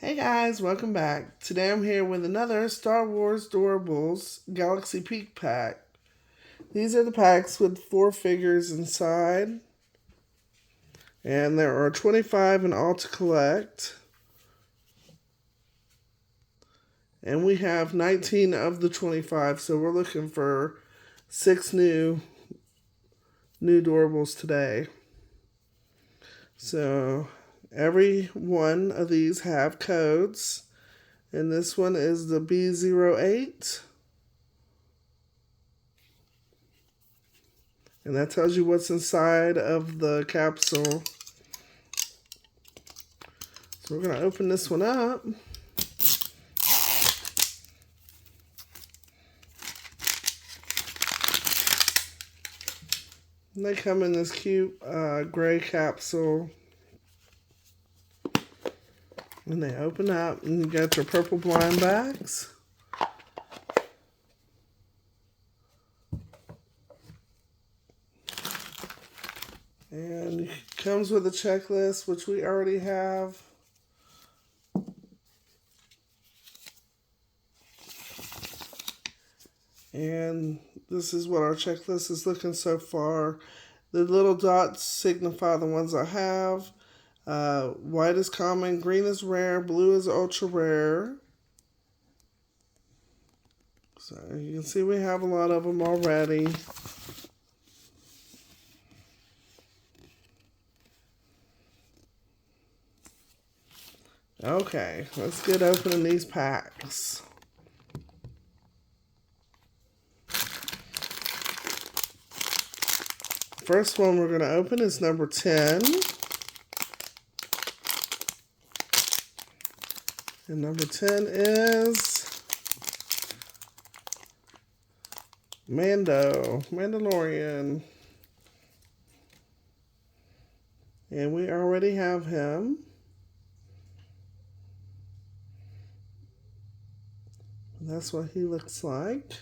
Hey guys, welcome back. Today I'm here with another Star Wars Doorables Galaxy Peak pack. These are the packs with 4 figures inside. And there are 25 in all to collect. And we have 19 of the 25, so we're looking for 6 new Doorables today. So every one of these have codes. And this one is the B08. And that tells you what's inside of the capsule. So we're going to open this one up. And they come in this cute gray capsule. And they open up and you got your purple blind bags. And it comes with a checklist, which we already have. And this is what our checklist is looking so far. The little dots signify the ones I have. White is common, green is rare, blue is ultra rare. So you can see we have a lot of them already. Okay, let's get opening these packs. First one we're going to open is number 10. And number 10 is Mandalorian. And we already have him. That's what he looks like.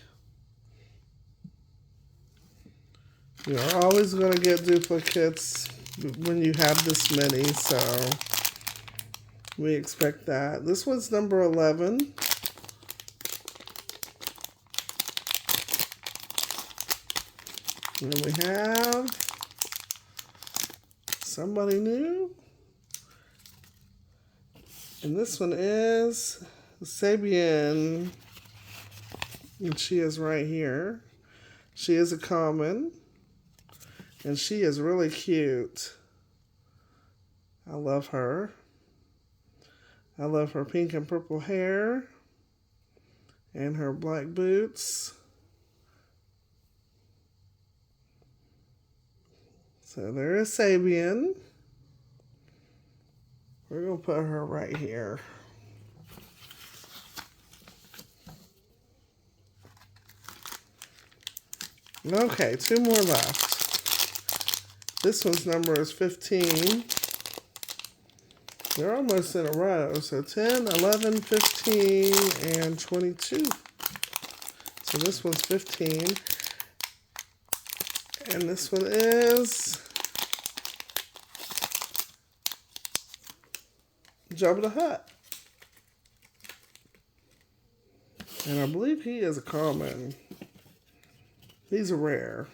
You're always going to get duplicates when you have this many, so we expect that. This one's number 11. And we have somebody new. And this one is Seligman. And she is right here. She is a common. And she is really cute. I love her. I love her pink and purple hair. And her black boots. So there is Sabian. We're going to put her right here. Okay, 2 more left. This one's number is 15. They're almost in a row. So 10, 11, 15, and 22. So this one's 15. And this one is Jabba the Hutt. And I believe he is a common. He's a rare.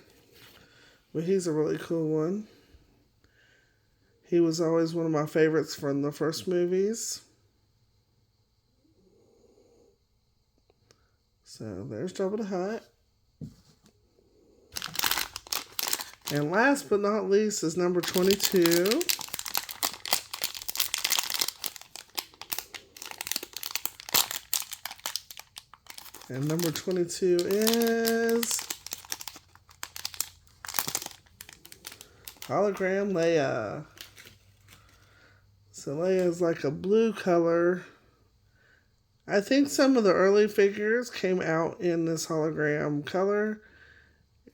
But he's a really cool one. He was always one of my favorites from the first movies. So there's Jabba the Hutt. And last but not least is number 22. And number 22 is Hologram Leia. So Leia is like a blue color. I think some of the early figures came out in this hologram color.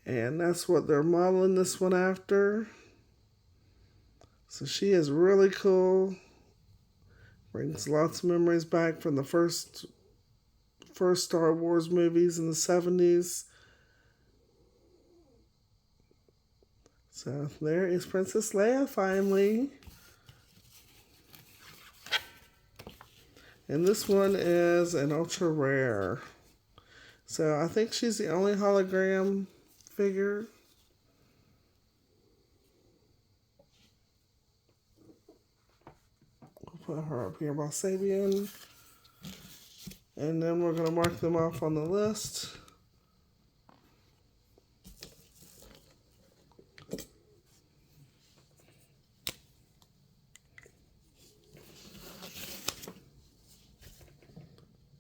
And that's what they're modeling this one after. So she is really cool. Brings lots of memories back from the first Star Wars movies in the 70s. So there is Princess Leia finally. And this one is an ultra rare. So I think she's the only hologram figure. We'll put her up here by Sabian. And then we're going to mark them off on the list.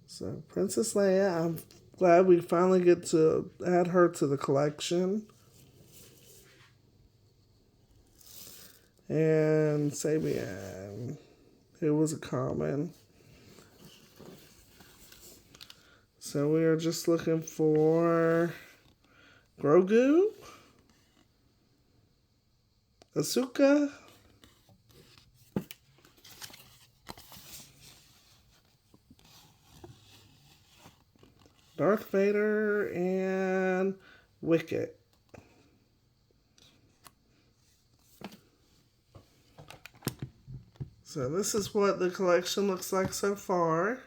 So Princess Leia, I'm glad we finally get to add her to the collection. And Sabian, who was a common. So we are just looking for Grogu, Ahsoka, Darth Vader, and Wicket. So this is what the collection looks like so far.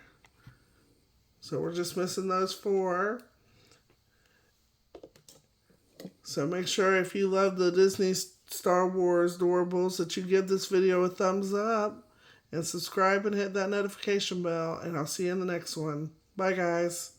So we're just missing those 4. So make sure if you love the Disney Star Wars Doorables that you give this video a thumbs up and subscribe and hit that notification bell, and I'll see you in the next one. Bye guys.